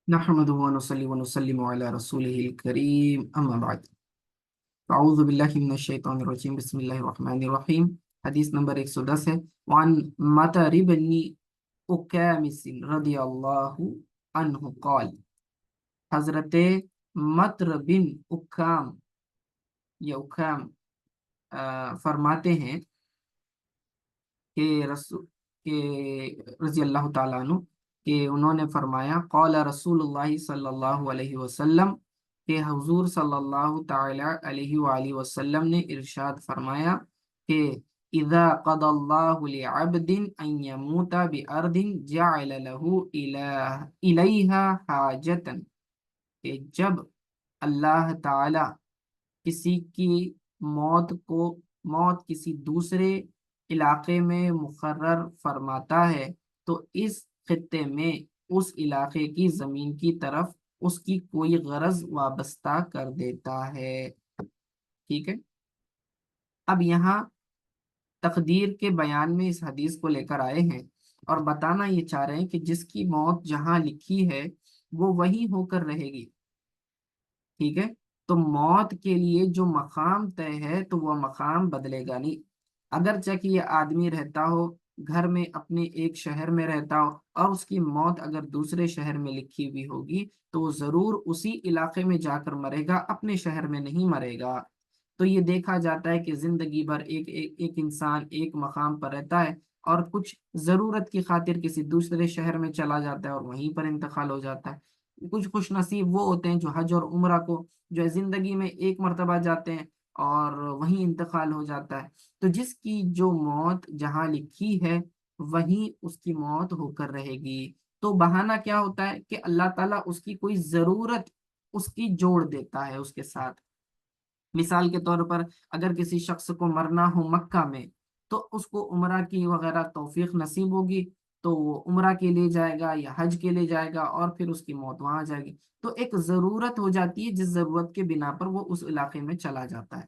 نحمده ونصلي ونسلم على رسوله الكريم أما بعد أعوذ بالله من الشيطان الرجيم بسم الله الرحمن الرحيم حدیث نمبر 110 ہے وعن مطر بن أكامس رضی اللہ عنہ قال حضرت مطر بن اکام یا اکام فرماتے ہیں کہ رضی اللہ تعالیٰ عنہ کہ انہوں نے فرمایا قال رسول اللہ صلی اللہ علیہ وسلم کہ حضور صلی اللہ تعالی علیہ وآلہ وسلم نے ارشاد فرمایا کہ اذا قضى اللہ لعبد ان يموت بأرض جعل له الیہا حاجتا، کہ جب اللہ تعالی کسی کی موت کسی دوسرے علاقے میں مقرر فرماتا ہے تو اس خطے میں اس علاقے کی زمین کی طرف اس کی کوئی غرض وابستہ کر دیتا ہے۔ ٹھیک ہے، اب یہاں تقدیر کے بیان میں اس حدیث کو لے کر آئے ہیں اور بتانا یہ چاہ رہے ہیں کہ جس کی موت جہاں لکھی ہے وہ وہی ہو کر رہے گی۔ ٹھیک ہے، تو موت کے لیے جو مقام طے ہے تو وہ مقام بدلے گا نہیں، اگرچہ کہ یہ آدمی رہتا ہو گھر میں اپنے ایک شہر میں رہتا ہو اور اس کی موت اگر دوسرے شہر میں لکھی ہوئی ہوگی تو وہ ضرور اسی علاقے میں جا کر مرے گا، اپنے شہر میں نہیں مرے گا۔ تو یہ دیکھا جاتا ہے کہ زندگی بھر ایک انسان ایک مقام پر رہتا ہے اور کچھ ضرورت کی خاطر کسی دوسرے شہر میں چلا جاتا ہے اور وہیں پر انتقال ہو جاتا ہے۔ کچھ خوش نصیب وہ ہوتے ہیں جو حج اور عمرہ کو جو ہے زندگی میں ایک مرتبہ جاتے ہیں اور وہیں انتقال ہو جاتا ہے۔ تو جس کی جو موت جہاں لکھی ہے وہیں اس کی موت ہو کر رہے گی۔ تو بہانہ کیا ہوتا ہے کہ اللہ تعالیٰ اس کی کوئی ضرورت اس کی جوڑ دیتا ہے اس کے ساتھ۔ مثال کے طور پر اگر کسی شخص کو مرنا ہو مکہ میں تو اس کو عمرہ کی وغیرہ توفیق نصیب ہوگی تو وہ عمرہ کے لیے جائے گا یا حج کے لیے جائے گا اور پھر اس کی موت وہاں آ جائے گی۔ تو ایک ضرورت ہو جاتی ہے جس ضرورت کے بنا پر وہ اس علاقے میں چلا جاتا ہے۔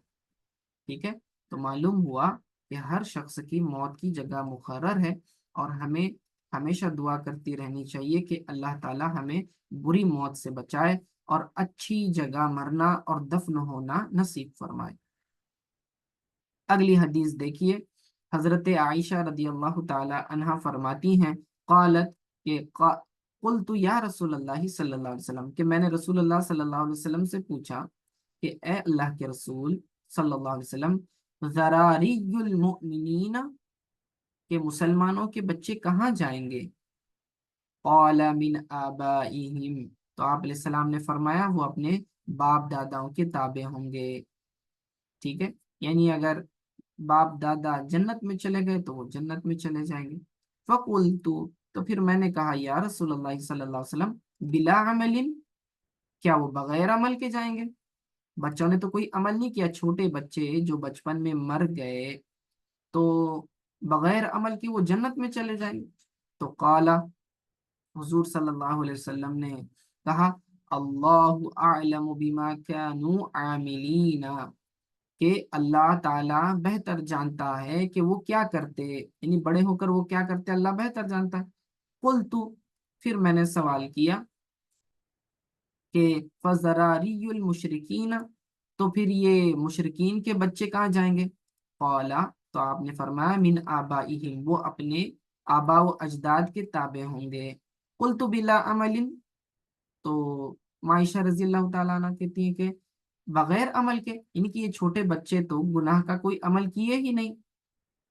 ٹھیک ہے، تو معلوم ہوا کہ ہر شخص کی موت کی جگہ مقرر ہے اور ہمیں ہمیشہ دعا کرتی رہنی چاہیے کہ اللہ تعالی ہمیں بری موت سے بچائے اور اچھی جگہ مرنا اور دفن ہونا نصیب فرمائے۔ اگلی حدیث دیکھیے، حضرت عائشہ رضی اللہ تعالی عنہا فرماتی ہیں قالت کہ قلت یا رسول اللہ صلی اللہ علیہ وسلم، کہ میں نے رسول اللہ صلی اللہ علیہ وسلم سے پوچھا کہ اے اللہ کے رسول صلی اللہ علیہ وسلم، ذراری المؤمنین، کہ مسلمانوں کے بچے کہاں جائیں گے؟ قال من آبائہم، تو آپ علیہ السلام نے فرمایا وہ اپنے باپ داداؤں کے تابع ہوں گے۔ ٹھیک ہے، یعنی اگر باپ دادا جنت میں چلے گئے تو وہ جنت میں چلے جائیں گے۔ فقلت، تو پھر میں نے کہا یا رسول اللہ صلی اللہ علیہ وسلم بلا عمل، کیا وہ بغیر عمل کے جائیں گے؟ بچوں نے تو کوئی عمل نہیں کیا، چھوٹے بچے جو بچپن میں مر گئے تو بغیر عمل کی وہ جنت میں چلے جائیں گے؟ تو قال، حضور صلی اللہ علیہ وسلم نے کہا اللہ اعلم بما كانوا عاملین، کہ اللہ تعالیٰ بہتر جانتا ہے کہ وہ کیا کرتے، یعنی بڑے ہو کر وہ کیا کرتے اللہ بہتر جانتا ہے۔ قلت، پھر میں نے سوال کیا کہ فَزَرَارِيُّ الْمُشْرِكِينَ، تو پھر یہ مشرکین کے بچے کہاں جائیں گے؟ قالا، تو آپ نے فرمایا من آبائہم، وہ اپنے آبا و اجداد کے تابع ہوں گے۔ قلت بلا عمل، تو معائشہ رضی اللہ تعالیٰ عنہ کہتی ہیں کہ بغیر عمل کے، یعنی کہ یہ چھوٹے بچے تو گناہ کا کوئی عمل کیے ہی نہیں،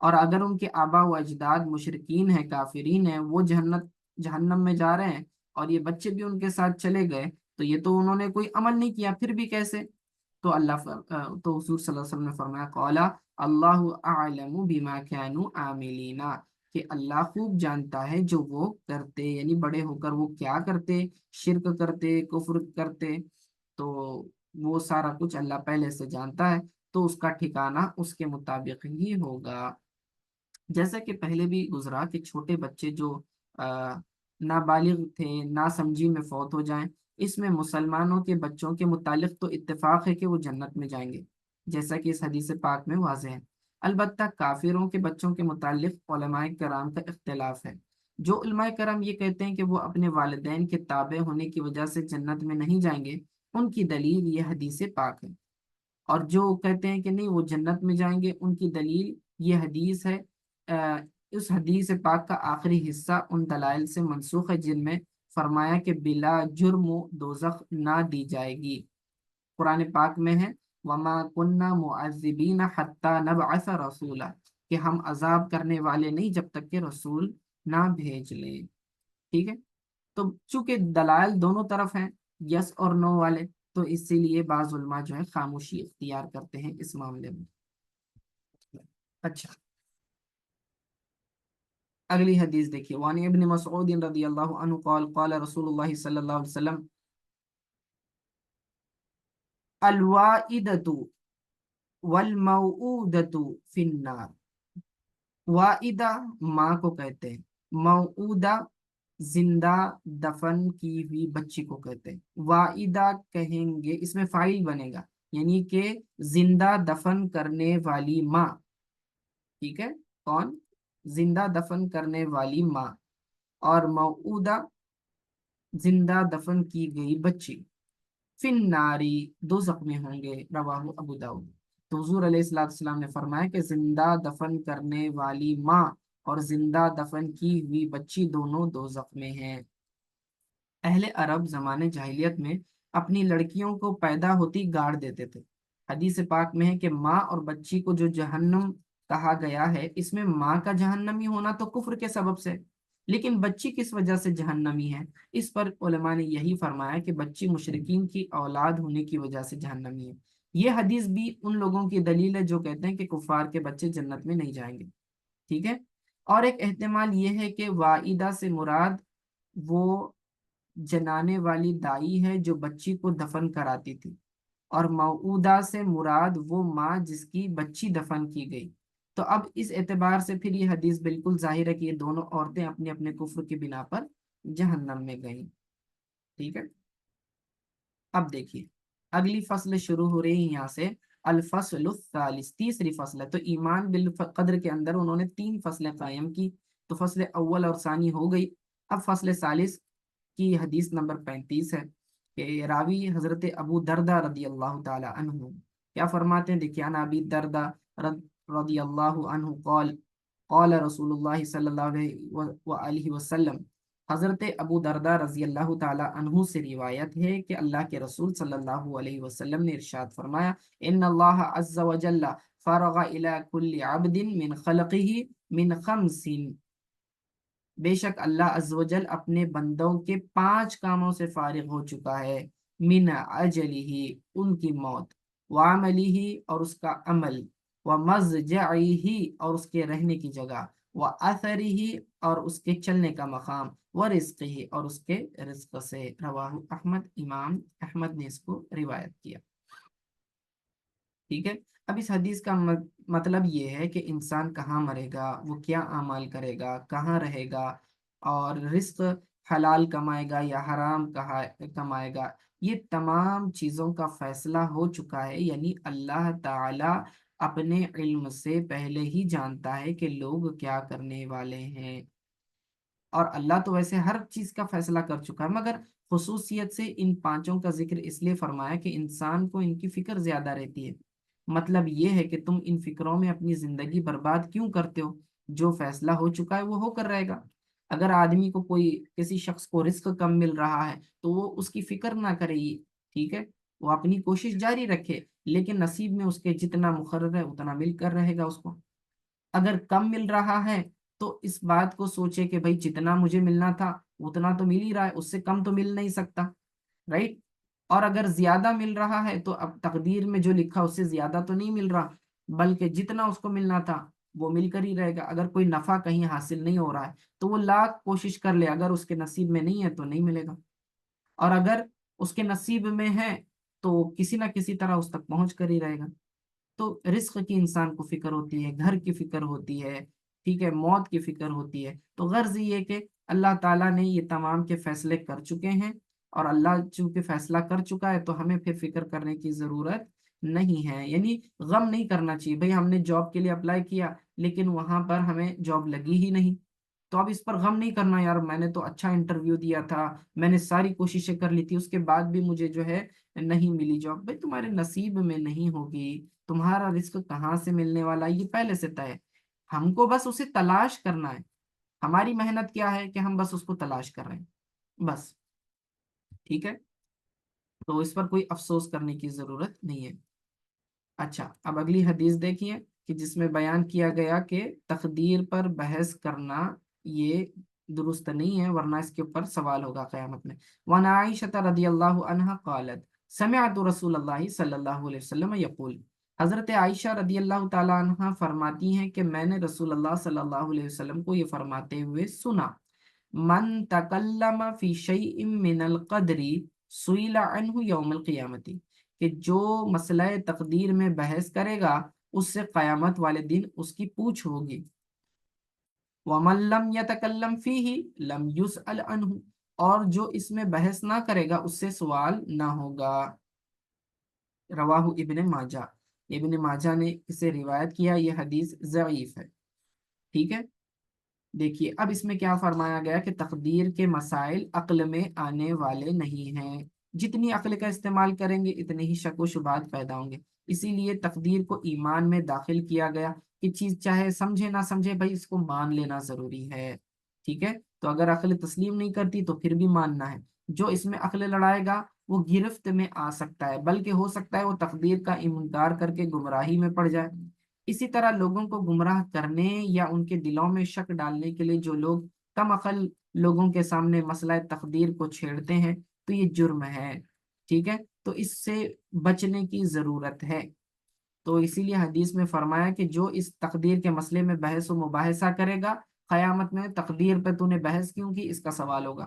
اور اگر ان کے آبا و اجداد مشرکین ہیں کافرین ہیں وہ جہنم میں جا رہے ہیں اور یہ بچے بھی ان کے ساتھ چلے گئے تو یہ تو انہوں نے کوئی عمل نہیں کیا، پھر بھی کیسے؟ تو تو حضور صلی اللہ علیہ وسلم نے فرمایا قالا اللہ اعلم بما كانوا عاملین، کہ اللہ خوب جانتا ہے جو وہ کرتے، یعنی بڑے ہو کر وہ کیا کرتے، شرک کرتے، کفر کرتے، تو وہ سارا کچھ اللہ پہلے سے جانتا ہے، تو اس کا ٹھکانہ اس کے مطابق ہی ہوگا۔ جیسا کہ پہلے بھی گزرا کہ چھوٹے بچے جو نابالغ تھے، ناسمجھی میں فوت ہو جائیں، اس میں مسلمانوں کے بچوں کے متعلق تو اتفاق ہے کہ وہ جنت میں جائیں گے، جیسا کہ اس حدیث پاک میں واضح ہے۔ البتہ کافروں کے بچوں کے متعلق علماء کرام کا اختلاف ہے۔ جو علماء کرام یہ کہتے ہیں کہ وہ اپنے والدین کے تابع ہونے کی وجہ سے جنت میں نہیں جائیں گے، ان کی دلیل یہ حدیث پاک ہے، اور جو کہتے ہیں کہ نہیں وہ جنت میں جائیں گے، ان کی دلیل یہ حدیث ہے۔ آ، اس حدیث پاک کا آخری حصہ ان دلائل سے منسوخ ہے جن میں فرمایا کہ بلا جرم دوزخ نہ دی جائے گی۔ قرآن پاک میں ہے وما کننا معذبین حتی نبعث رسولا، کہ ہم عذاب کرنے والے نہیں جب تک کہ رسول نہ بھیج لیں۔ ٹھیک ہے، تو چونکہ دلائل دونوں طرف ہیں، یس اور نو والے، تو اسی لیے بعض علماء جو ہے خاموشی اختیار کرتے ہیں اس معاملے میں۔ اچھا، اگلی حدیث دیکھیے، وان ابن مسعود رضی اللہ عنہ قال قال رسول اللہ صلی اللہ علیہ وسلم الوائدۃ والموعودۃ فی النار۔ وائدہ ماں کو کہتے ہیں، موعودہ زندہ دفن کی ہوئی بچی کو کہتے ہیں۔ وائدہ کہیں گے اس میں فاعل بنے گا، یعنی کہ زندہ دفن کرنے والی ماں۔ ٹھیک ہے، کون؟ زندہ دفن کرنے والی ماں، اور موعودہ زندہ دفن کی گئی بچی، فن ناری دوزخ میں ہوں گے، رواہ ابو داؤد۔ تو حضور علیہ السلام نے فرمایا کہ زندہ دفن کرنے والی ماں اور زندہ دفن کی ہوئی بچی دونوں دوزخ میں ہیں۔ اہل عرب زمانے جاہلیت میں اپنی لڑکیوں کو پیدا ہوتی گاڑ دیتے تھے۔ حدیث پاک میں ہے کہ ماں اور بچی کو جو جہنم کہا گیا ہے، اس میں ماں کا جہنمی ہونا تو کفر کے سبب سے، لیکن بچی کس وجہ سے جہنمی ہے؟ اس پر علماء نے یہی فرمایا کہ بچی مشرکین کی اولاد ہونے کی وجہ سے جہنمی ہے۔ یہ حدیث بھی ان لوگوں کی دلیل ہے جو کہتے ہیں کہ کفار کے بچے جنت میں نہیں جائیں گے۔ ٹھیک ہے، اور ایک احتمال یہ ہے کہ وائدہ سے مراد وہ جنانے والی دائی ہے جو بچی کو دفن کراتی تھی، اور موعودہ سے مراد وہ ماں جس کی بچی دفن کی گئی۔ تو اب اس اعتبار سے پھر یہ حدیث بالکل ظاہر ہے کہ یہ دونوں عورتیں اپنے اپنے کفر کی بنا پر جہنم میں گئیں۔ ٹھیک ہے، اب دیکھیے اگلی فصل شروع ہو رہی ہے یہاں سے، الفصل الثالث، تیسری فصل ہے۔ تو ایمان بالقدر کے اندر انہوں نے تین فصلیں قائم کی، تو فصل اول اور ثانی ہو گئی۔ اب فصل ثالث کی حدیث نمبر 35 ہے، کہ راوی حضرت ابو دردہ رضی اللہ تعالی عنہ کیا فرماتے ہیں؟ دیکھیے، عن ابی دردہ رضی اللہ عنہ قال قال رسول اللہ صلی اللہ علیہ وآلہ وسلم، حضرت ابو دردہ رضی اللہ تعالی عنہ سے روایت ہے کہ اللہ کے رسول صلی اللہ علیہ وسلم نے ارشاد فرمایا، ان اللہ عز وجل فرغ الى كل عبد من خلقه من خمس، بے شک اللہ عز و جل اپنے بندوں کے 5 کاموں سے فارغ ہو چکا ہے، من اجلہ ان کی موت، وعملہ اور اس کا عمل، ومضجعہ اور اس کے رہنے کی جگہ، واثرہ اور اس کے چلنے کا مقام، ورزقہ اور اس کے رزق سے، رواہ احمد، امام احمد نے اس کو روایت کیا۔ ٹھیک ہے، اب اس حدیث کا مطلب یہ ہے کہ انسان کہاں مرے گا، وہ کیا اعمال کرے گا، کہاں رہے گا، اور رزق حلال کمائے گا یا حرام کمائے گا، یہ تمام چیزوں کا فیصلہ ہو چکا ہے۔ یعنی اللہ تعالی اپنے علم سے پہلے ہی جانتا ہے کہ لوگ کیا کرنے والے ہیں، اور اللہ تو ویسے ہر چیز کا فیصلہ کر چکا ہے، مگر خصوصیت سے ان پانچوں کا ذکر اس لیے فرمایا کہ انسان کو ان کی فکر زیادہ رہتی ہے۔ مطلب یہ ہے کہ تم ان فکروں میں اپنی زندگی برباد کیوں کرتے ہو؟ جو فیصلہ ہو چکا ہے وہ ہو کر رہے گا۔ اگر آدمی کو کوئی کسی شخص کو رزق کم مل رہا ہے تو وہ اس کی فکر نہ کرے گی، ٹھیک ہے، وہ اپنی کوشش جاری رکھے، لیکن نصیب میں اس کے جتنا مقرر ہے اتنا مل کر رہے گا اس کو۔ اگر کم مل رہا ہے تو اس بات کو سوچے کہ بھائی جتنا مجھے ملنا تھا اتنا تو مل ہی رہا ہے، اس سے کم تو مل نہیں سکتا، رائٹ؟ اور اگر زیادہ مل رہا ہے تو اب تقدیر میں جو لکھا اس سے زیادہ تو نہیں مل رہا، بلکہ جتنا اس کو ملنا تھا وہ مل کر ہی رہے گا۔ اگر کوئی نفع کہیں حاصل نہیں ہو رہا ہے تو وہ لاکھ کوشش کر لے، اگر اس کے نصیب میں نہیں ہے تو نہیں ملے گا، اور اگر اس کے نصیب میں ہے تو کسی نہ کسی طرح اس تک پہنچ کر ہی رہے گا۔ تو رزق کی انسان کو فکر ہوتی ہے، گھر کی فکر ہوتی ہے، ٹھیک ہے، موت کی فکر ہوتی ہے۔ تو غرض یہ کہ اللہ تعالیٰ نے یہ تمام کے فیصلے کر چکے ہیں، اور اللہ چونکہ فیصلہ کر چکا ہے تو ہمیں پھر فکر کرنے کی ضرورت نہیں ہے، یعنی غم نہیں کرنا چاہیے۔ بھئی ہم نے جاب کے لیے اپلائی کیا لیکن وہاں پر ہمیں جاب لگی ہی نہیں، تو اب اس پر غم نہیں کرنا یار، میں نے تو اچھا انٹرویو دیا تھا، میں نے ساری کوششیں کر لی تھی، اس کے بعد بھی مجھے جو ہے نہیں ملی جاب۔ بھائی تمہارے نصیب میں نہیں ہوگی، تمہارا رزق کہاں سے ملنے والا ہے یہ پہلے سے طے ہے، ہم کو بس اسے تلاش کرنا ہے، ہماری محنت کیا ہے کہ ہم بس اس کو تلاش کر رہے ہیں بس، ٹھیک ہے؟ تو اس پر کوئی افسوس کرنے کی ضرورت نہیں ہے۔ اچھا، اب اگلی حدیث دیکھیے کہ جس میں بیان کیا گیا کہ تقدیر پر بحث کرنا یہ درست نہیں ہے، ورنہ اس کے اوپر سوال ہوگا قیامت میں۔ وعن عائشہ رضی اللہ عنہا قالت سمعت رسول اللہ صلی اللہ علیہ وسلم یقول، حضرت عائشہ رضی اللہ تعالی عنہا فرماتی ہیں کہ میں نے رسول اللہ صلی اللہ علیہ وسلم کو یہ فرماتے ہوئے سنا، من تکلم فی شیء من القدر سئل عنہ یوم القیامت، کہ جو مسئلہ تقدیر میں بحث کرے گا اس سے قیامت والے دن اس کی پوچھ ہوگی۔ وَمَن لَّمْ يَتَكَلَّمْ فِيهِ لَمْ يُسْأَلْ عَنْهُ، اور جو اس میں بحث نہ کرے گا اس سے سوال نہ ہوگا۔ رواہ ابن ماجہ، ابن ماجہ نے اسے روایت کیا، یہ حدیث ضعیف ہے، ٹھیک ہے؟ دیکھیے اب اس میں کیا فرمایا گیا کہ تقدیر کے مسائل عقل میں آنے والے نہیں ہیں، جتنی عقل کا استعمال کریں گے اتنے ہی شک و شبہات پیدا ہوں گے، اسی لیے تقدیر کو ایمان میں داخل کیا گیا کہ چیز چاہے سمجھے نہ سمجھے بھائی اس کو مان لینا ضروری ہے، ٹھیک ہے؟ تو اگر عقل تسلیم نہیں کرتی تو پھر بھی ماننا ہے، جو اس میں عقل لڑائے گا وہ گرفت میں آ سکتا ہے، بلکہ ہو سکتا ہے وہ تقدیر کا انکار کر کے گمراہی میں پڑ جائے۔ اسی طرح لوگوں کو گمراہ کرنے یا ان کے دلوں میں شک ڈالنے کے لیے جو لوگ کم عقل لوگوں کے سامنے مسئلہ تقدیر کو چھیڑتے ہیں تو یہ جرم ہے، ٹھیک ہے؟ تو اس سے بچنے کی ضرورت ہے۔ تو اسی لیے حدیث میں فرمایا کہ جو اس تقدیر کے مسئلے میں بحث و مباحثہ کرے گا قیامت میں تقدیر پہ تو نے بحث کیوں کی اس کا سوال ہوگا،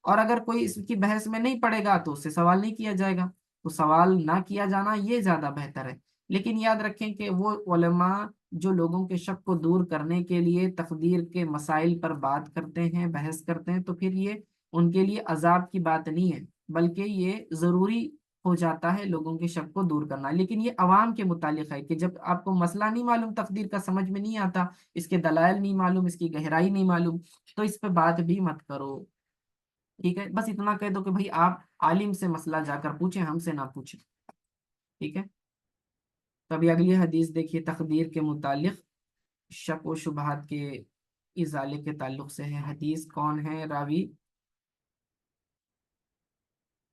اور اگر کوئی اس کی بحث میں نہیں پڑے گا تو اس سے سوال نہیں کیا جائے گا، تو سوال نہ کیا جانا یہ زیادہ بہتر ہے۔ لیکن یاد رکھیں کہ وہ علماء جو لوگوں کے شک کو دور کرنے کے لیے تقدیر کے مسائل پر بات کرتے ہیں، بحث کرتے ہیں، تو پھر یہ ان کے لیے عذاب کی بات نہیں ہے، بلکہ یہ ضروری ہو جاتا ہے لوگوں کے شک کو دور کرنا۔ لیکن یہ عوام کے متعلق ہے کہ جب آپ کو مسئلہ نہیں معلوم، تقدیر کا سمجھ میں نہیں آتا، اس کے دلائل نہیں معلوم، اس کی گہرائی نہیں معلوم، تو اس پہ بات بھی مت کرو، ٹھیک ہے؟ بس اتنا کہہ دو کہ بھائی آپ عالم سے مسئلہ جا کر پوچھیں، ہم سے نہ پوچھیں، ٹھیک ہے؟ تو ابھی اگلی حدیث دیکھیے تقدیر کے متعلق شک و شبہات کے ازالے کے تعلق سے ہے۔ حدیث کون ہے راوی؟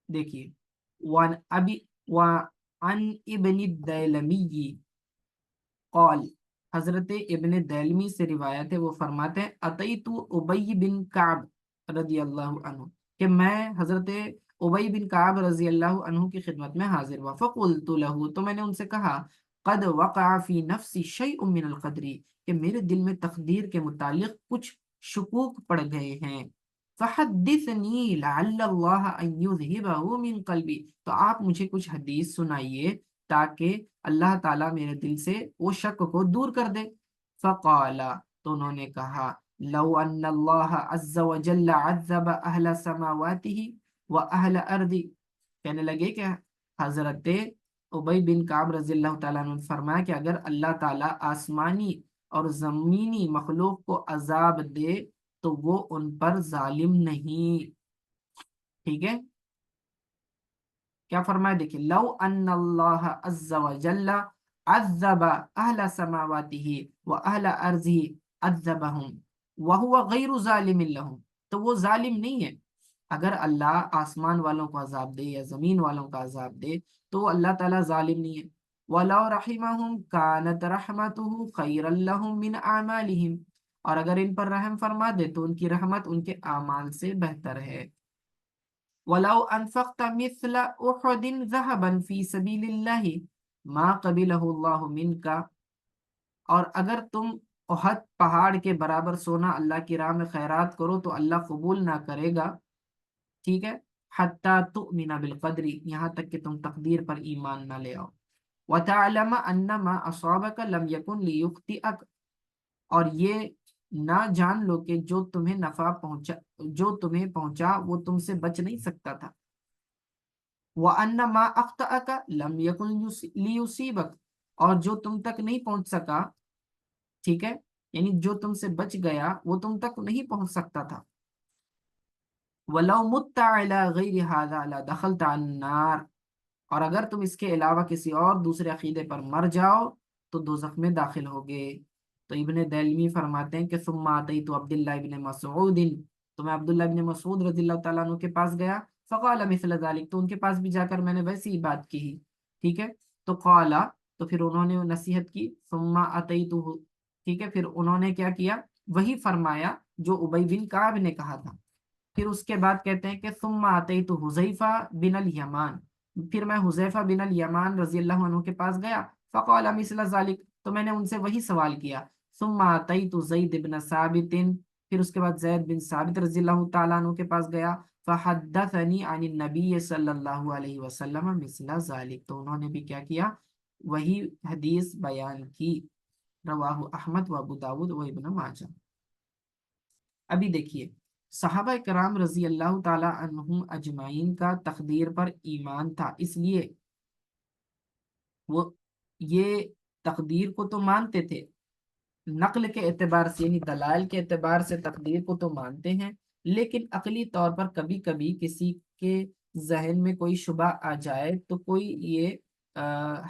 دیکھیے وان ابی وان ابن الدیلمی قال، حضرت ابن دیلمی سے روایت ہے، وہ فرماتے ہیں اتیت ابی بن کعب رضی اللہ عنہ، کہ میں حضرت ابی بن کعب رضی اللہ عنہ کی خدمت میں حاضر ہوا، فقلت له، تو میں نے ان سے کہا قد وقع فی نفسی شیء من القدر، کہ میرے دل میں تقدیر کے متعلق کچھ شکوک پڑ گئے ہیں، فحدثنی لعل اللہ ان یذہبہ من قلبی، تو آپ مجھے کچھ حدیث سنائیے تاکہ اللہ تعالیٰ میرے دل سے وہ شک کو دور کر دے۔ فقال، تو انہوں نے کہا لو ان اللہ عز وجل عذب اہل سماواته واہل ارضی، کہنے لگے کہ حضرت ابی بن کعب رضی اللہ تعالیٰ عنہ نے فرمایا کہ اگر اللہ تعالیٰ آسمانی اور زمینی مخلوق کو عذاب دے تو وہ ان پر ظالم نہیں، ٹھیک ہے؟ کیا فرمایا دیکھیں لو ان اللہ عز وجل عذب اہل سماواته واہل ارضه عذبهم وهو غیر ظالم لهم، تو وہ ظالم نہیں ہے۔ اگر اللہ آسمان والوں کو عذاب دے یا زمین والوں کا عذاب دے تو اللہ تعالیٰ ظالم نہیں ہے۔ وَلَوْ رَحِمَهُمْ كَانَتْ رَحْمَتُهُ خَيْرًا لَهُمْ مِنْ أَعْمَالِهِمْ، اور اگر ان پر رحم فرما دے تو ان کی رحمت ان کے اعمال سے بہتر ہے۔ وَلَوْ أَنفَقْتَ مِثْلَ أُحُدٍ ذَهَبًا فِي سَبِيلِ اللَّهِ مَا قَبِلَهُ اللَّهُ مِنْكَ، اور اگر تم احد پہاڑ کے برابر سونا اللہ کی راہ میں خیرات کرو تو اللہ قبول نہ کرے گا، ٹھیک ہے؟ حتیٰ تؤمن بالقدر، یہاں تک کہ تم تقدیر پر ایمان نہ لے آؤ۔ وَتَعْلَمَ أَنَّ مَا أَصَابَكَ لَمْ يَكُنْ لِيُخْطِئَكَ، اور یہ نہ جان لو کہ جو تمہیں نفع پہنچا، جو تمہیں پہنچا وہ تم سے بچ نہیں سکتا تھا۔ وَأَنَّ مَا أَخْطَأَكَ لَمْ يَكُنْ لِيُصِيبَكَ، اور جو تم تک نہیں پہنچ سکا، ٹھیک ہے، یعنی جو تم سے بچ گیا وہ تم تک نہیں پہنچ سکتا تھا. وَلَوْ مُتَّ عَلَى غَيْرِ هَذَا لَدَخَلْتَ النَّارَ، اور اگر تم اس کے علاوہ کسی اور دوسرے عقیدے پر مر جاؤ تو دوزخ میں داخل ہوگے. تو ابن دلمی فرماتے ہیں کہ ثم اتیت عبداللہ ابن مسعود، تو میں عبداللہ ابن مسعود رضی اللہ تعالیٰ عنہ کے پاس گیا. فقال مثل ذلك، تو ان کے پاس بھی جا کر میں نے ویسی ہی بات کی. ٹھیک ہے. تو قال، تو پھر انہوں نے نصیحت کی. ثم اتیت، ٹھیک ہے، پھر انہوں نے کیا کیا، وہی فرمایا جو ابی بن کعب نے کہا تھا. پھر اس کے بعد کہتے ہیں کہ ثم اتیت حذیفہ بن الیمان، پھر میں حذیفہ بن الیمان رضی اللہ عنہ کے پاس گیا. فقال مثل ذلك، تو میں نے ان سے وہی سوال کیا. ثم اتیت زید بن ثابت، پھر اس کے بعد زید بن ثابت رضی اللہ تعالیٰ عنہ کے پاس گیا. فحدثنی عن النبی صلی اللہ علیہ وسلم مثل ذلك، تو انہوں نے بھی کیا کیا، وہی حدیث بیان کی. رواہ احمد و ابو داود و ابن ماجہ. ابھی دیکھیے، صحابہ کرام رضی اللہ تعالی عنہم اجمعین کا تقدیر پر ایمان تھا، اس لیے وہ یہ تقدیر کو تو مانتے تھے. نقل کے اعتبار سے یعنی دلائل کے اعتبار سے تقدیر کو تو مانتے ہیں، لیکن عقلی طور پر کبھی کبھی کسی کے ذہن میں کوئی شبہ آ جائے تو کوئی یہ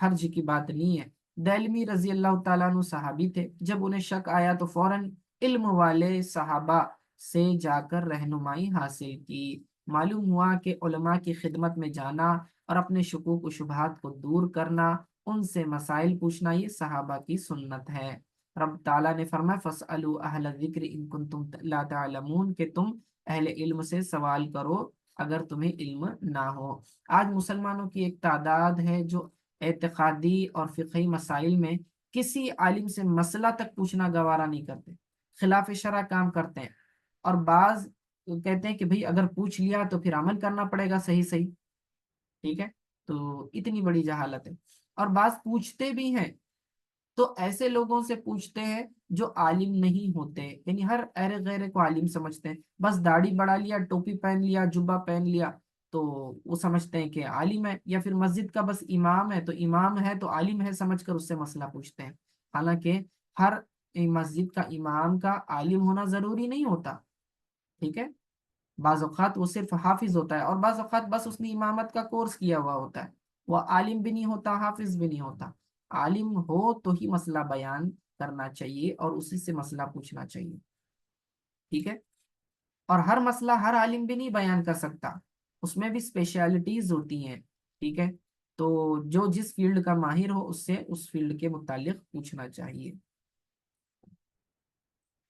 حرج کی بات نہیں ہے. دہلمی رضی اللہ تعالیٰ عنہ صحابی تھے، جب انہیں شک آیا تو فوراً علم والے صحابہ سے جا کر رہنمائی حاصل کی. معلوم ہوا کہ علماء کی خدمت میں جانا اور اپنے شکوک و شبہات کو دور کرنا، ان سے مسائل پوچھنا، یہ صحابہ کی سنت ہے. رب تعالیٰ نے فرمایا فَاسْأَلُوا أَهْلَ الذِّكْرِ إِن كُنتُمْ لَا تَعْلَمُونَ، کہ تم اہل علم سے سوال کرو اگر تمہیں علم نہ ہو. آج مسلمانوں کی ایک تعداد ہے جو اعتقادی اور فقہی مسائل میں کسی عالم سے مسئلہ تک پوچھنا گوارا نہیں کرتے، خلاف شرع کام کرتے ہیں. اور بعض کہتے ہیں کہ بھئی اگر پوچھ لیا تو پھر عمل کرنا پڑے گا صحیح صحیح. ٹھیک ہے. تو اتنی بڑی جہالت ہے. اور بعض پوچھتے بھی ہیں تو ایسے لوگوں سے پوچھتے ہیں جو عالم نہیں ہوتے، یعنی ہر ارے غیرے کو عالم سمجھتے ہیں. بس داڑھی بڑھا لیا، ٹوپی پہن لیا، جبہ پہن لیا تو وہ سمجھتے ہیں کہ عالم ہے، یا پھر مسجد کا بس امام ہے تو امام ہے تو عالم ہے سمجھ کر اس سے مسئلہ پوچھتے ہیں. حالانکہ ہر مسجد کا امام کا عالم ہونا ضروری نہیں ہوتا. ٹھیک ہے. بعض اوقات وہ صرف حافظ ہوتا ہے، اور بعض اوقات بس اس نے امامت کا کورس کیا ہوا ہوتا ہے، وہ عالم بھی نہیں ہوتا، حافظ بھی نہیں ہوتا. عالم ہو تو ہی مسئلہ بیان کرنا چاہیے اور اسی سے مسئلہ پوچھنا چاہیے. ٹھیک ہے. اور ہر مسئلہ ہر عالم بھی نہیں بیان کر سکتا، اس میں بھی اسپیشلٹیز ہوتی ہیں. ٹھیک ہے. تو جو جس فیلڈ کا ماہر ہو اس سے اس فیلڈ کے متعلق پوچھنا چاہیے.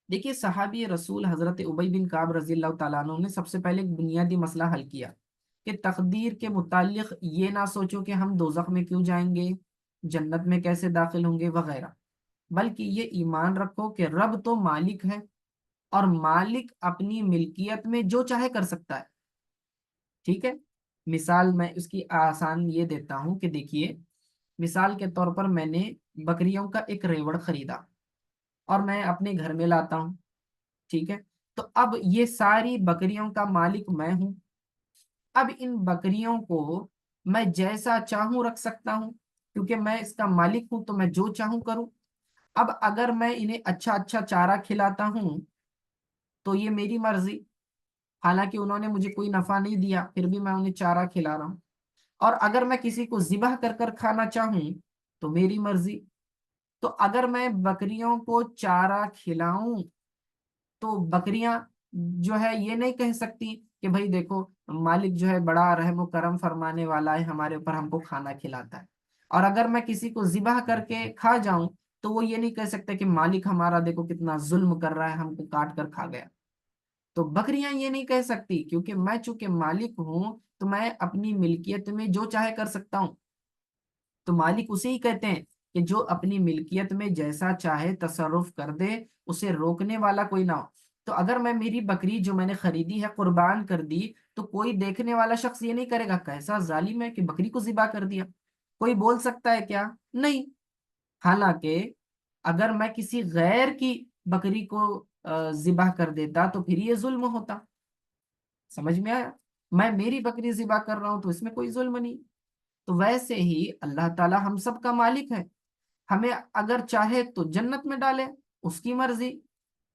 دیکھیے، صحابی رسول حضرت ابی بن کعب رضی اللہ تعالیٰ عنہ نے سب سے پہلے ایک بنیادی مسئلہ حل کیا کہ تقدیر کے متعلق یہ نہ سوچو کہ ہم دوزخ میں کیوں جائیں گے، جنت میں کیسے داخل ہوں گے وغیرہ، بلکہ یہ ایمان رکھو کہ رب تو مالک ہے، اور مالک اپنی ملکیت میں جو چاہے کر سکتا ہے. ٹھیک ہے. مثال میں اس کی آسان یہ دیتا ہوں کہ دیکھیے، مثال کے طور پر میں نے بکریوں کا ایک ریوڑ خریدا اور میں اپنے گھر میں لاتا ہوں. ٹھیک ہے. تو اب یہ ساری بکریوں کا مالک میں ہوں. اب ان بکریوں کو میں جیسا چاہوں رکھ سکتا ہوں، کیونکہ میں اس کا مالک ہوں تو میں جو چاہوں کروں. اب اگر میں انہیں اچھا اچھا چارہ کھلاتا ہوں تو یہ میری مرضی، حالانکہ انہوں نے مجھے کوئی نفع نہیں دیا پھر بھی میں انہیں چارہ کھلا رہا ہوں. اور اگر میں کسی کو ذبح کر کر کھانا چاہوں تو میری مرضی. تو اگر میں بکریوں کو چارہ کھلاؤں تو بکریاں جو ہے یہ نہیں کہہ سکتی کہ بھائی دیکھو مالک جو ہے بڑا رحم و کرم فرمانے والا ہے ہمارے اوپر، ہم کو کھانا کھلاتا ہے. اور اگر میں کسی کو ذبح کر کے کھا جاؤں تو وہ یہ نہیں کہہ سکتے کہ مالک ہمارا دیکھو کتنا ظلم کر رہا ہے، ہم کو کاٹ کر کھا گیا. تو بکریاں یہ نہیں کہہ سکتی، کیونکہ میں چونکہ مالک ہوں تو میں اپنی ملکیت میں جو چاہے کر سکتا ہوں. تو مالک اسے ہی کہتے ہیں کہ جو اپنی ملکیت میں جیسا چاہے تصرف کر دے، اسے روکنے والا کوئی نہ ہو. تو اگر میں میری بکری جو میں نے خریدی ہے قربان کر دی تو کوئی دیکھنے والا شخص یہ نہیں کرے گا کیسا ظالم ہے کہ بکری کو ذبح کر دیا. کوئی بول سکتا ہے کیا؟ نہیں. حالانکہ اگر میں کسی غیر کی بکری کو ذبح کر دیتا تو پھر یہ ظلم ہوتا. سمجھ میں آیا؟ میں میری بکری ذبح کر رہا ہوں تو اس میں کوئی ظلم نہیں. تو ویسے ہی اللہ تعالی ہم سب کا مالک ہے، ہمیں اگر چاہے تو جنت میں ڈالے اس کی مرضی،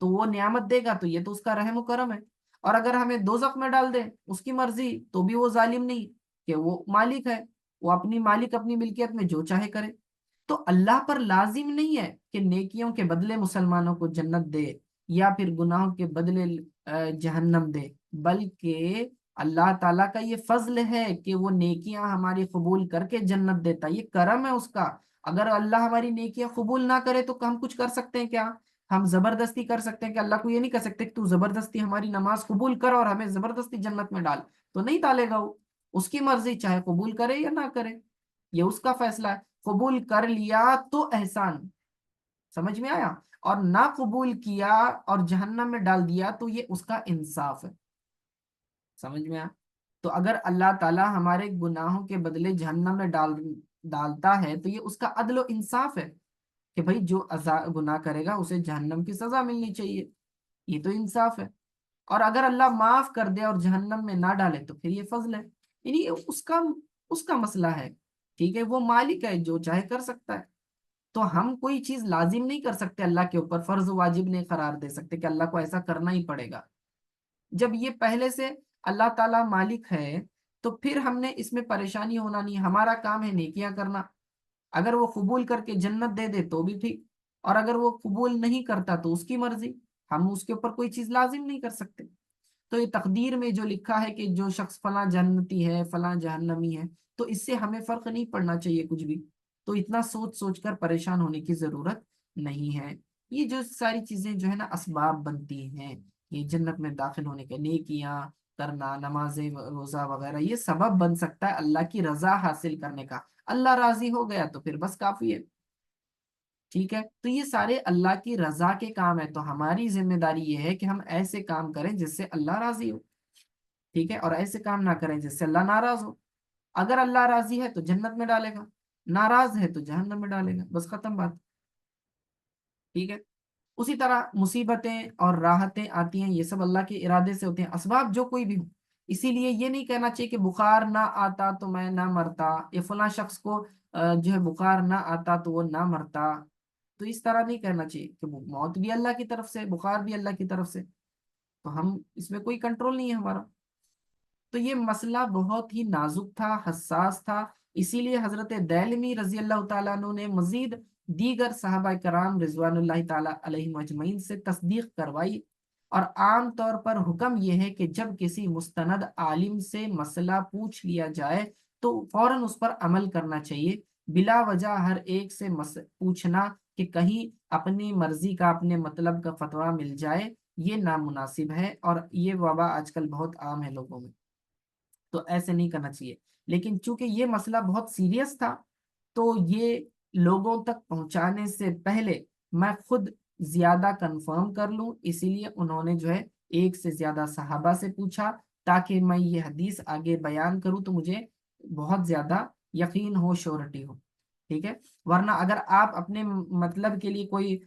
تو وہ نعمت دے گا تو یہ تو اس کا رحم و کرم ہے، اور اگر ہمیں دوزخ میں ڈال دے اس کی مرضی تو بھی وہ ظالم نہیں، کہ وہ مالک ہے، وہ اپنی مالک اپنی ملکیت میں جو چاہے کرے۔ تو اللہ پر لازم نہیں ہے کہ نیکیوں کے بدلے مسلمانوں کو جنت دے یا پھر گناہوں کے بدلے جہنم دے، بلکہ اللہ تعالیٰ کا یہ فضل ہے کہ وہ نیکیاں ہماری قبول کر کے جنت دیتا، یہ کرم ہے اس کا۔ اگر اللہ ہماری نیکیاں قبول نہ کرے تو ہم کچھ کر سکتے ہیں کیا؟ ہم زبردستی کر سکتے ہیں کہ اللہ کو یہ نہیں کہہ سکتے کہ تو زبردستی ہماری نماز قبول کر اور ہمیں زبردستی جنت میں ڈال؟ تو نہیں ڈالے گا وہ، اس کی مرضی، چاہے قبول کرے یا نہ کرے، یہ اس کا فیصلہ ہے۔ قبول کر لیا تو احسان، سمجھ میں آیا؟ اور نہ قبول کیا اور جہنم میں ڈال دیا تو یہ اس کا انصاف ہے، سمجھ میں آیا؟ تو اگر اللہ تعالیٰ ہمارے گناہوں کے بدلے جہنم میں ڈالتا ہے تو یہ اس کا عدل و انصاف ہے کہ بھائی جو گناہ کرے گا اسے جہنم کی سزا ملنی چاہیے، یہ تو انصاف ہے۔ اور اگر اللہ معاف کر دے اور جہنم میں نہ ڈالے تو پھر یہ فضل ہے، یعنی یہ اس کا مسئلہ ہے، ٹھیک ہے؟ وہ مالک ہے، جو چاہے کر سکتا ہے۔ تو ہم کوئی چیز لازم نہیں کر سکتے اللہ کے اوپر، فرض و واجب نہیں قرار دے سکتے کہ اللہ کو ایسا کرنا ہی پڑے گا۔ جب یہ پہلے سے اللہ تعالیٰ مالک ہے تو پھر ہم نے اس میں پریشانی ہونا نہیں، ہمارا کام ہے نیکیاں کرنا، اگر وہ قبول کر کے جنت دے دے تو بھی ٹھیک، اور اگر وہ قبول نہیں کرتا تو اس کی مرضی، ہم اس کے اوپر کوئی چیز لازم نہیں کر سکتے۔ تو یہ تقدیر میں جو لکھا ہے کہ جو شخص فلاں جنتی ہے فلاں جہنمی ہے، تو اس سے ہمیں فرق نہیں پڑنا چاہیے کچھ بھی، تو اتنا سوچ سوچ کر پریشان ہونے کی ضرورت نہیں ہے۔ یہ جو ساری چیزیں جو ہے نا اسباب بنتی ہیں، یہ جنت میں داخل ہونے کے، نیکیاں کرنا، نمازیں، روزہ وغیرہ، یہ سبب بن سکتا ہے اللہ کی رضا حاصل کرنے کا۔ اللہ راضی ہو گیا تو پھر بس کافی ہے، ٹھیک ہے؟ تو یہ سارے اللہ کی رضا کے کام ہے، تو ہماری ذمہ داری یہ ہے کہ ہم ایسے کام کریں جس سے اللہ راضی ہو، ٹھیک ہے؟ اور ایسے کام نہ کریں جس سے اللہ ناراض ہو۔ اگر اللہ راضی ہے تو جنت میں ڈالے گا، ناراض ہے تو جہنم میں ڈالے گا، بس ختم بات، ٹھیک ہے؟ اسی طرح مصیبتیں اور راحتیں آتی ہیں، یہ سب اللہ کے ارادے سے ہوتے ہیں، اسباب جو کوئی بھی ہو۔ اسی لیے یہ نہیں کہنا چاہیے کہ بخار نہ آتا تو میں نہ مرتا، یا فلاں شخص کو جو ہے بخار نہ آتا تو وہ نہ مرتا، تو اس طرح نہیں کہنا چاہیے کہ موت بھی اللہ کی طرف سے، بخار بھی اللہ کی طرف سے، تو ہم اس میں کوئی کنٹرول نہیں ہے ہمارا۔ تو یہ مسئلہ بہت ہی نازک تھا، حساس تھا، اسی لیے حضرت دہلمی رضی اللہ تعالیٰ عنہ نے مزید دیگر صحابہ کرام رضوان اللہ تعالیٰ علیہ مجمعین سے تصدیق کروائی۔ اور عام طور پر حکم یہ ہے کہ جب کسی مستند عالم سے مسئلہ پوچھ لیا جائے تو فوراً اس پر عمل کرنا چاہیے، بلا وجہ ہر ایک سے پوچھنا کہ کہیں اپنی مرضی کا، اپنے مطلب کا فتویٰ مل جائے، یہ نامناسب ہے، اور یہ وبا آج کل بہت عام ہے لوگوں میں، تو ایسے نہیں کرنا چاہیے۔ لیکن چونکہ یہ مسئلہ بہت سیریس تھا تو یہ لوگوں تک پہنچانے سے پہلے میں خود زیادہ کنفرم کر لوں، اسی لیے انہوں نے جو ہے ایک سے زیادہ صحابہ سے پوچھا تاکہ میں یہ حدیث آگے بیان کروں تو مجھے بہت زیادہ یقین ہو، شورٹی ہو، ٹھیک ہے؟ ورنہ اگر آپ اپنے مطلب کے لیے کوئی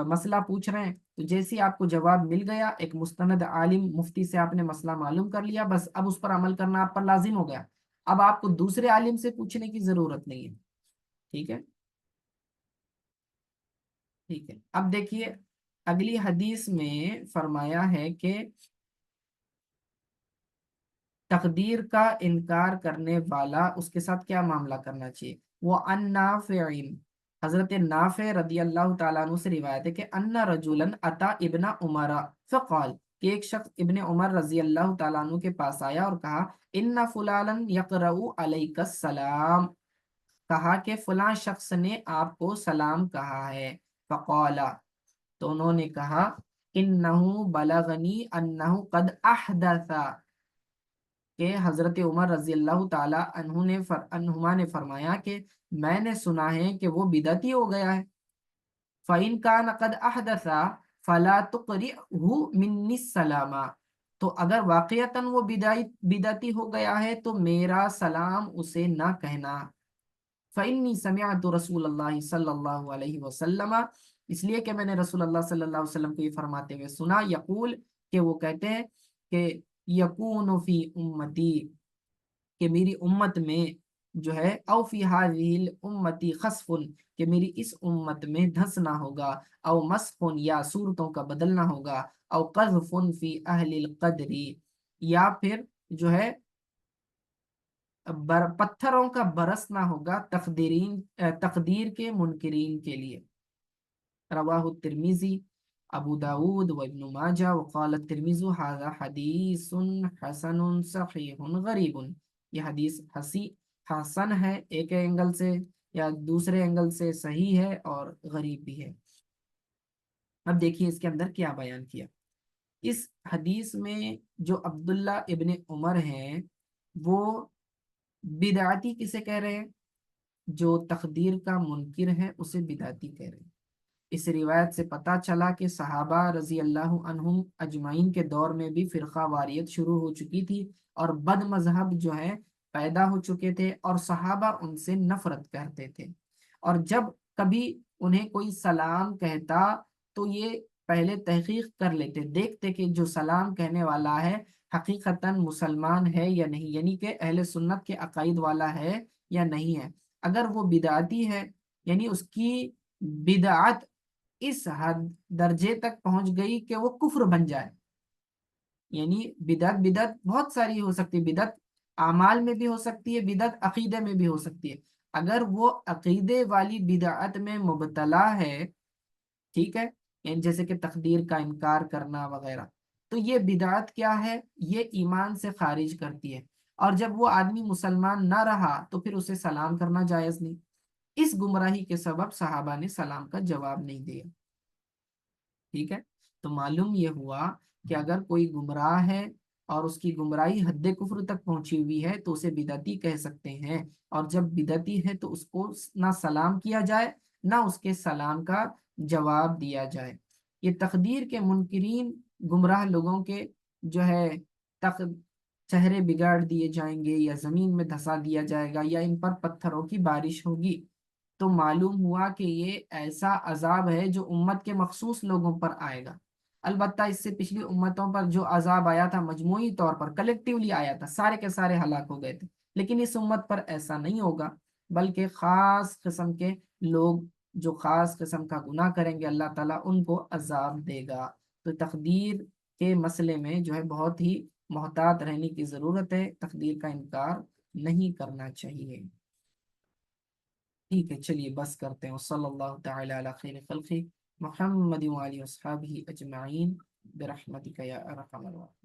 مسئلہ پوچھ رہے ہیں تو جیسے آپ کو جواب مل گیا، ایک مستند عالم مفتی سے آپ نے مسئلہ معلوم کر لیا، بس اب اس پر عمل کرنا آپ پر لازم ہو گیا، اب آپ کو دوسرے عالم سے پوچھنے کی ضرورت نہیں ہے، ٹھیک ہے؟ ٹھیک ہے، اب دیکھیے اگلی حدیث میں فرمایا ہے کہ تقدیر کا انکار کرنے والا اس کے ساتھ کیا معاملہ کرنا چاہیے؟ وہ ان نافع، حضرت نافع رضی اللہ تعالیٰ عنہ سے روایت ہے کہ ان رجلا اتا ابن عمر فقال، کہ ایک شخص ابن عمر رضی اللہ تعالیٰ عنہ کے پاس آیا اور کہا ان فلانا یقرأ علیک السلام، کہا کہ فلاں شخص نے آپ کو سلام کہا ہے، فقالا، تو انہوں نے کہا انہو بلغنی انہو قد احدث، کہ حضرت عمر رضی اللہ تعالی عنہما نے فرمایا کہ میں نے سنا ہے کہ وہ بدعتی ہو گیا ہے، فَإِنْ كَانَ قَدْ أَحْدَثَ فَلَا تُقْرِئْهُ مِنِّي السَّلَامَ، تو اگر واقعتاً وہ بدعتی ہو گیا ہے تو میرا سلام اسے نہ کہنا، فَإِنِّي سَمِعْتُ رسول اللہ صلی اللہ علیہ وسلم، اس لیے کہ میں نے رسول اللہ صلی اللہ علیہ وسلم کو یہ فرماتے ہوئے سنا، یقول، کہ وہ کہتے ہیں کہ یکون فی امتی، کہ میری امت میں جو ہے او فی ہذیہ امتی خسف، کہ میری اس امت میں دھنسنا ہوگا، او مسخ یا صورتوں کا بدلنا ہوگا، او قذف فی اہل القدری، یا پھر جو ہے پتھروں کا برسنا ہوگا تقدیر کے منکرین کے لیے۔ رواہ الترمذی، ابو داود و ابن ماجہ، وقال الترمذی ھذا حدیث حسن صحیح غریب، یہ حدیث حسن ہے ایک اینگل سے، یا دوسرے اینگل سے صحیح ہے اور غریب بھی ہے۔ اب دیکھیے اس کے اندر کیا بیان کیا۔ اس حدیث میں جو عبداللہ ابن عمر ہیں، وہ بدعتی کسے کہہ رہے ہیں؟ جو تقدیر کا منکر ہے اسے بدعتی کہہ رہے ہیں۔ اس روایت سے پتہ چلا کہ صحابہ رضی اللہ عنہم اجمعین کے دور میں بھی فرقہ واریت شروع ہو چکی تھی، اور بد مذہب جو ہے پیدا ہو چکے تھے، اور صحابہ ان سے نفرت کرتے تھے۔ اور جب کبھی انہیں کوئی سلام کہتا تو یہ پہلے تحقیق کر لیتے، دیکھتے کہ جو سلام کہنے والا ہے حقیقتاً مسلمان ہے یا نہیں، یعنی کہ اہل سنت کے عقائد والا ہے یا نہیں ہے۔ اگر وہ بدعتی ہے، یعنی اس کی بدعت اس حد درجے تک پہنچ گئی کہ وہ کفر بن جائے، یعنی بدعت بہت ساری ہو سکتی ہے، بدعت اعمال میں بھی ہو سکتی ہے، بدعت عقیدے میں بھی ہو سکتی ہے۔ اگر وہ عقیدے والی بدعت میں مبتلا ہے، ٹھیک ہے، یعنی جیسے کہ تقدیر کا انکار کرنا وغیرہ، تو یہ بدعت کیا ہے؟ یہ ایمان سے خارج کرتی ہے، اور جب وہ آدمی مسلمان نہ رہا تو پھر اسے سلام کرنا جائز نہیں۔ اس گمراہی کے سبب صحابہ نے سلام کا جواب نہیں دیا، ٹھیک ہے۔ تو معلوم یہ ہوا کہ اگر کوئی گمراہ ہے اور اس کی گمراہی حد کفر تک پہنچی ہوئی ہے تو اسے بدعتی کہہ سکتے ہیں، اور جب بدعتی ہے تو اس کو نہ سلام کیا جائے نہ اس کے سلام کا جواب دیا جائے۔ یہ تقدیر کے منکرین گمراہ لوگوں کے جو ہے تق چہرے بگاڑ دیے جائیں گے، یا زمین میں دھسا دیا جائے گا، یا ان پر پتھروں کی بارش ہوگی، تو معلوم ہوا کہ یہ ایسا عذاب ہے جو امت کے مخصوص لوگوں پر آئے گا۔ البتہ اس سے پچھلی امتوں پر جو عذاب آیا تھا مجموعی طور پر کلیکٹیولی آیا تھا، سارے کے سارے ہلاک ہو گئے تھے، لیکن اس امت پر ایسا نہیں ہوگا، بلکہ خاص قسم کے لوگ جو خاص قسم کا گناہ کریں گے اللہ تعالیٰ ان کو عذاب دے گا۔ تو تقدیر کے مسئلے میں جو ہے بہت ہی محتاط رہنے کی ضرورت ہے، تقدیر کا انکار نہیں کرنا چاہیے۔ ٹھیک ہے، چلیے بس کرتے ہیں۔ صلی اللہ تعالی علی خیر خلقی محمد وآلہ وصحبہ اجمعین برحمتک یا ارحم الراحمین۔